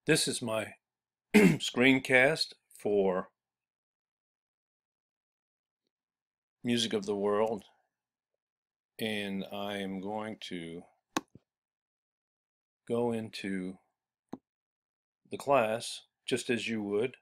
This is my screencast for Music of the World, and I am going to go into the class just as you would.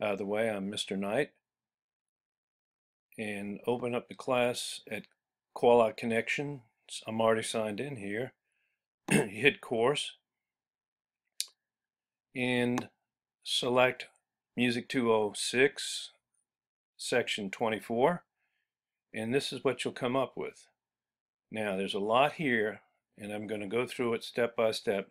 Out of the way, I'm Mr. Knight, and open up the class at Quali Connection. I'm already signed in here. Hit Course and select Music 206, Section 24, and this is what you'll come up with. Now, there's a lot here, and I'm going to go through it step by step.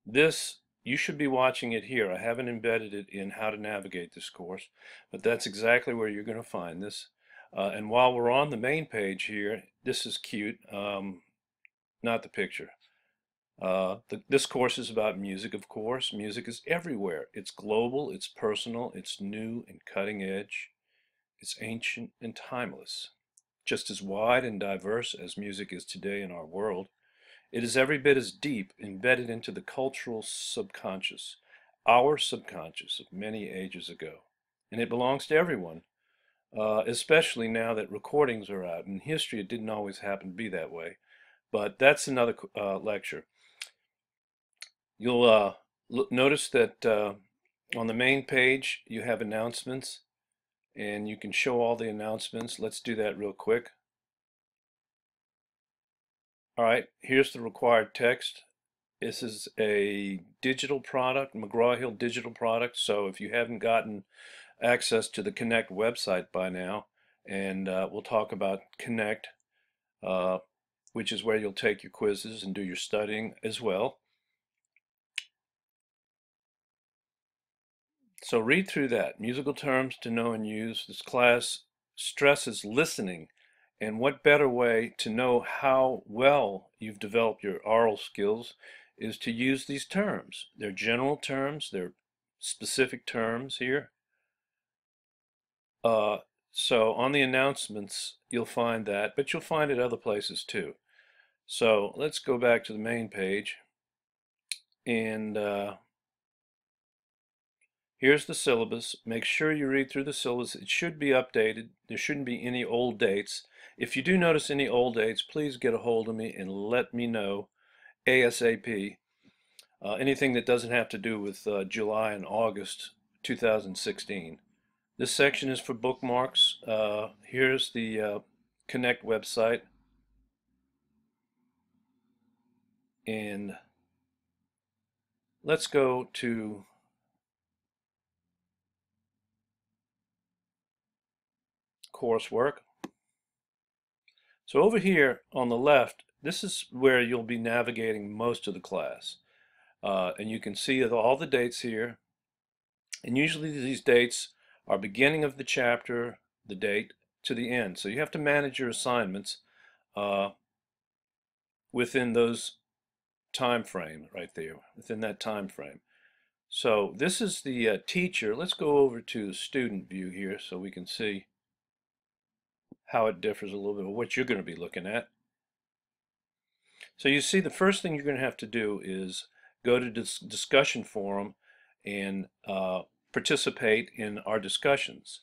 This, you should be watching it here. I haven't embedded it in how to navigate this course, but that's exactly where you're going to find this. And while we're on the main page here, this is cute, not the picture. This course is about music, of course. Music is everywhere. It's global, it's personal, it's new and cutting edge. It's ancient and timeless. Just as wide and diverse as music is today in our world, it is every bit as deep, embedded into the cultural subconscious, our subconscious of many ages ago. And it belongs to everyone, especially now that recordings are out. In history, it didn't always happen to be that way, but that's another lecture. You'll notice that on the main page, you have announcements, and you can show all the announcements. Let's do that real quick. All right, here's the required text. This is a digital product, McGraw-Hill digital product. So if you haven't gotten access to the Connect website by now, and we'll talk about Connect, which is where you'll take your quizzes and do your studying as well. So read through that. Musical terms to know and use. This class stresses listening, and what better way to know how well you've developed your oral skills is to use these terms. They're general terms, they're specific terms here. So on the announcements, you'll find that, but you'll find it other places too. So let's go back to the main page, and here's the syllabus. Make sure you read through the syllabus. It should be updated. There shouldn't be any old dates. If you do notice any old dates, please get a hold of me and let me know ASAP. Anything that doesn't have to do with July and August 2016. This section is for bookmarks. Here's the Connect website. And let's go to Coursework. So over here on the left, this is where you'll be navigating most of the class. And you can see all the dates here. And usually these dates are beginning of the chapter, the date, to the end. So you have to manage your assignments within those time frame right there, within that time frame. So this is the teacher. Let's go over to the student view here so we can see how it differs a little bit of what you're going to be looking at. So you see the first thing you're going to have to do is go to this discussion forum and participate in our discussions.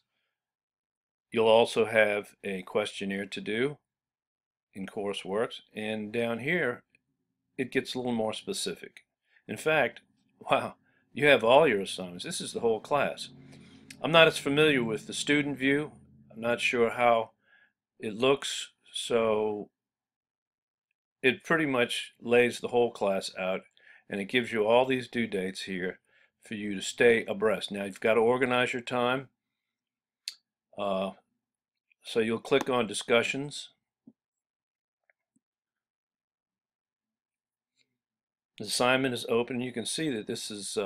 You'll also have a questionnaire to do in Courseworks, and down here it gets a little more specific. In fact, wow, you have all your assignments. This is the whole class. I'm not as familiar with the student view. I'm not sure how it looks, so it pretty much lays the whole class out, and it gives you all these due dates here for you to stay abreast. Now you've got to organize your time. So you'll click on discussions. The assignment is open. You can see that this is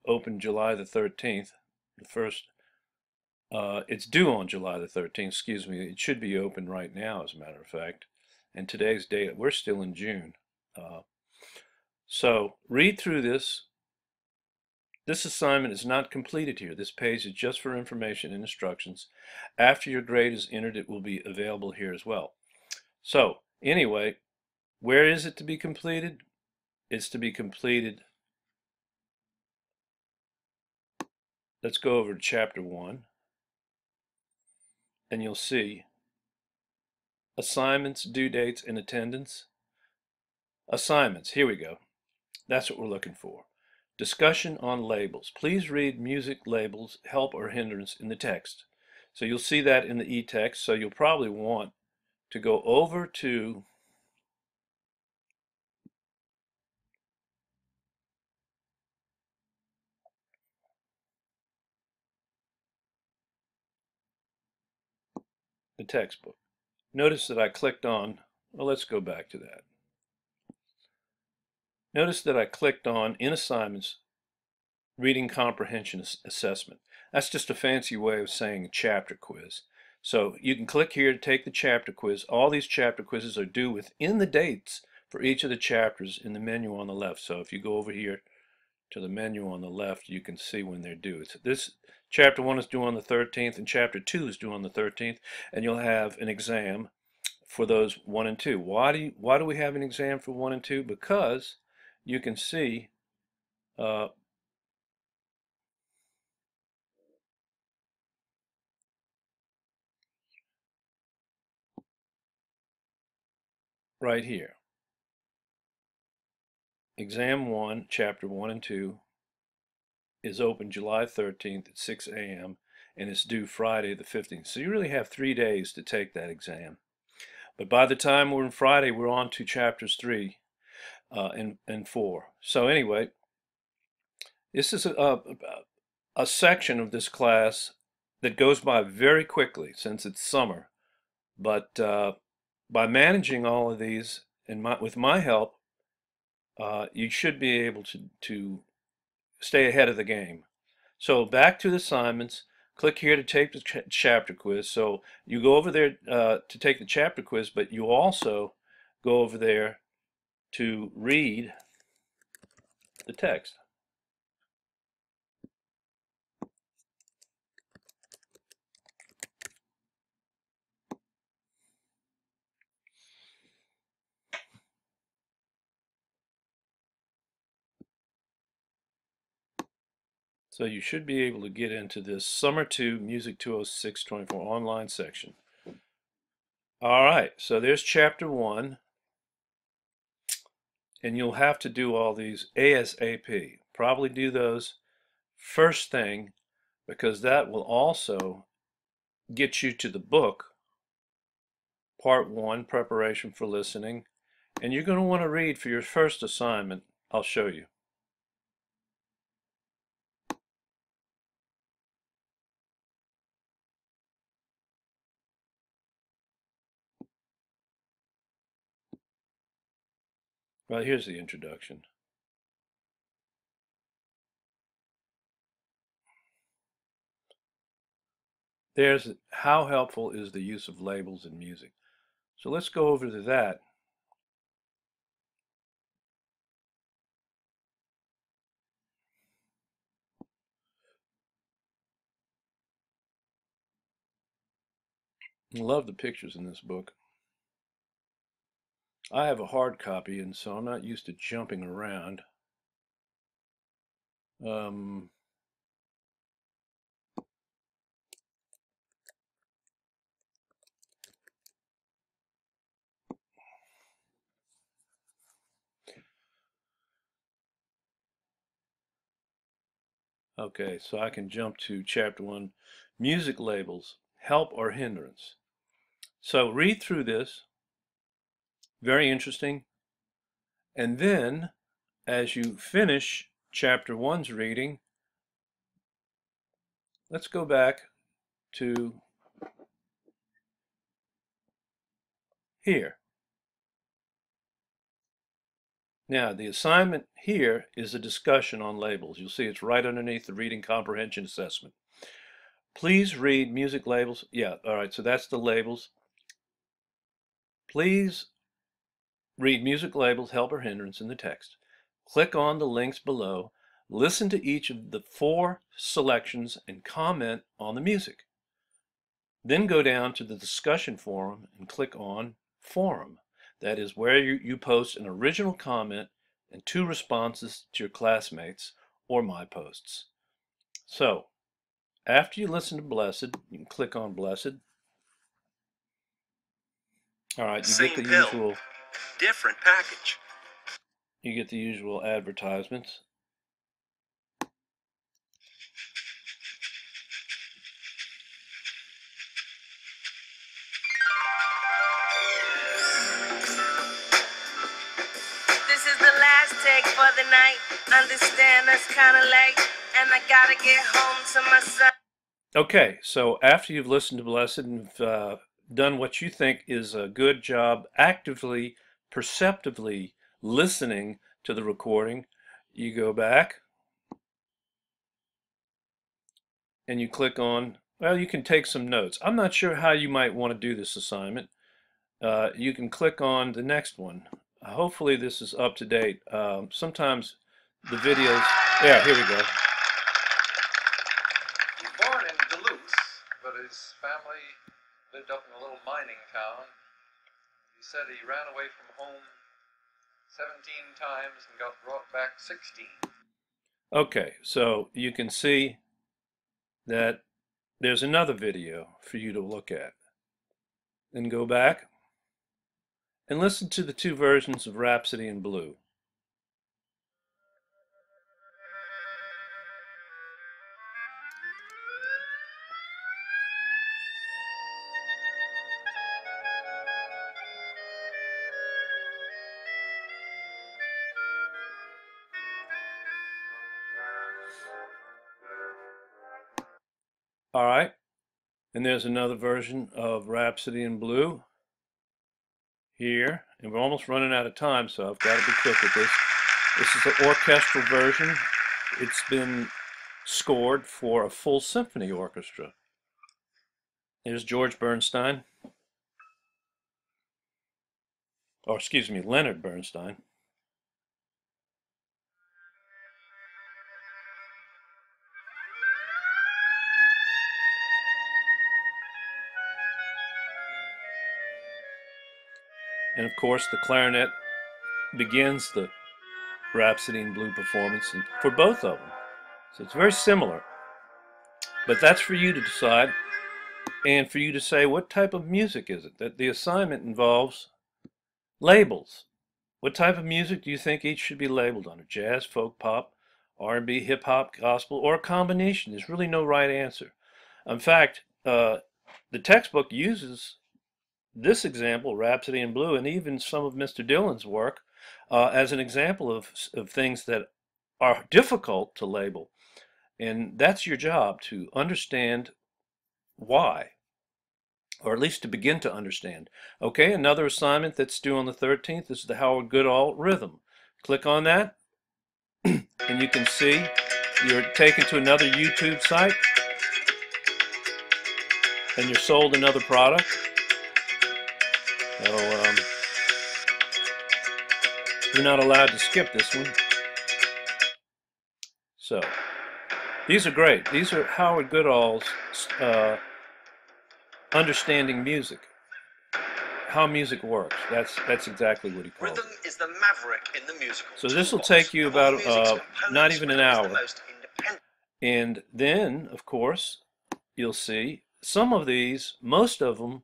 open July the 13th. The first, it's due on July the 13th, excuse me. It should be open right now, as a matter of fact. And today's date, we're still in June. So read through this. This assignment is not completed here. This page is just for information and instructions. After your grade is entered, it will be available here as well. So anyway, where is it to be completed? It's to be completed let's go over to chapter 1, and you'll see assignments, due dates, and attendance. Assignments, here we go. That's what we're looking for. Discussion on labels. Please read music labels, help or hindrance in the text. So you'll see that in the e-text, so you'll probably want to go over to the textbook. Notice that I clicked on, well, let's go back to that. Notice that I clicked on, in assignments, reading comprehension assessment. That's just a fancy way of saying a chapter quiz. So you can click here to take the chapter quiz. All these chapter quizzes are due within the dates for each of the chapters in the menu on the left. So if you go over here to the menu on the left, you can see when they're due. This chapter 1 is due on the 13th, and chapter 2 is due on the 13th, and you'll have an exam for those 1 and 2. Why do we have an exam for 1 and 2? Because you can see right here. Exam 1, Chapter 1 and 2 is open July 13th at 6 a.m. and it's due Friday the 15th. So you really have 3 days to take that exam. But by the time we're on Friday, we're on to Chapters 3 and 4. So anyway, this is a section of this class that goes by very quickly since it's summer. But by managing all of these and with my help, you should be able to stay ahead of the game. So back to the assignments. Click here to take the chapter quiz. So you go over there to take the chapter quiz, but you also go over there to read the text. So you should be able to get into this Summer 2 Music 206-24 online section. All right, so there's chapter 1, and you'll have to do all these ASAP. Probably do those first thing, because that will also get you to the book, part 1, preparation for listening, and you're going to want to read for your first assignment. I'll show you. Well, here's the introduction. There's how helpful is the use of labels in music. So let's go over to that. I love the pictures in this book. I have a hard copy, and so I'm not used to jumping around. Okay, so I can jump to chapter 1, music labels, help or hindrance. So read through this, very interesting. And then as you finish chapter 1's reading, let's go back to here. Now, the assignment here is a discussion on labels. You'll see it's right underneath the reading comprehension assessment. Please read music labels. Yeah, all right, so that's the labels. Please read music labels, help or hindrance in the text. Click on the links below. Listen to each of the 4 selections and comment on the music. Then go down to the discussion forum and click on forum. That is where you post an original comment and 2 responses to your classmates or my posts. So after you listen to Blessed, you can click on Blessed. All right, you get the usual. Different package. You get the usual advertisements. This is the last take for the night. Understand that's kind of late, and I gotta get home to my son. Okay, so after you've listened to Blessed and done what you think is a good job actively, perceptively listening to the recording, you go back and you click on, well, you can take some notes. I'm not sure how you might want to do this assignment. You can click on the next one. Hopefully this is up to date. Sometimes the videos, yeah, here we go. Born in Duluth, but his family lived up in a little mining town. He said he ran away from home 17 times and got brought back 16. Okay, so you can see that there's another video for you to look at. Then go back and listen to the two versions of Rhapsody in Blue. All right, and there's another version of Rhapsody in Blue here, and we're almost running out of time, so I've got to be quick with this. This is the orchestral version. It's been scored for a full symphony orchestra. There's George Bernstein, or excuse me, Leonard Bernstein. And of course, the clarinet begins the Rhapsody in Blue performance for both of them. So it's very similar. But that's for you to decide and for you to say what type of music is it. That the assignment involves labels. What type of music do you think each should be labeled under? Jazz, folk, pop, R&B, hip-hop, gospel, or a combination? There's really no right answer. In fact, the textbook uses this example, Rhapsody in Blue, and even some of Mr. Dylan's work as an example of things that are difficult to label. And that's your job, to understand why, or at least to begin to understand. Okay, another assignment that's due on the 13th is the Howard Goodall Rhythm. Click on that, and you can see you're taken to another YouTube site, and you're sold another product. So, you're not allowed to skip this one. So, these are great. These are Howard Goodall's understanding music, how music works. That's exactly what he calls it. Rhythm is the maverick in the musical. So this will take you about not even an hour. And then, of course, you'll see some of these, most of them,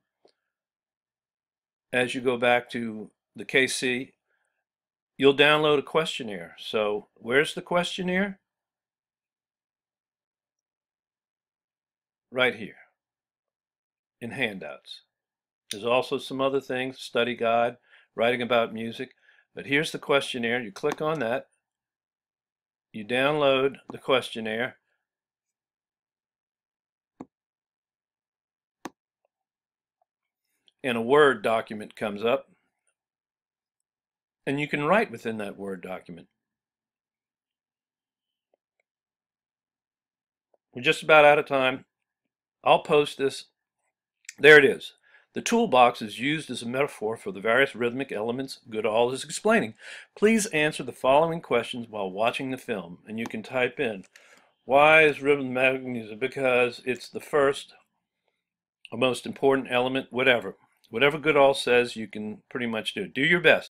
as you go back to the KC, you'll download a questionnaire. So where's the questionnaire? Right here in handouts. There's also some other things, study guide, writing about music. But here's the questionnaire. You click on that. You download the questionnaire. And a Word document comes up. And you can write within that Word document. We're just about out of time. I'll post this. There it is. The toolbox is used as a metaphor for the various rhythmic elements Goodall is explaining. Please answer the following questions while watching the film. And you can type in, why is rhythmic music? Because it's the first or most important element, whatever. Whatever Goodall says, you can pretty much do. Do your best.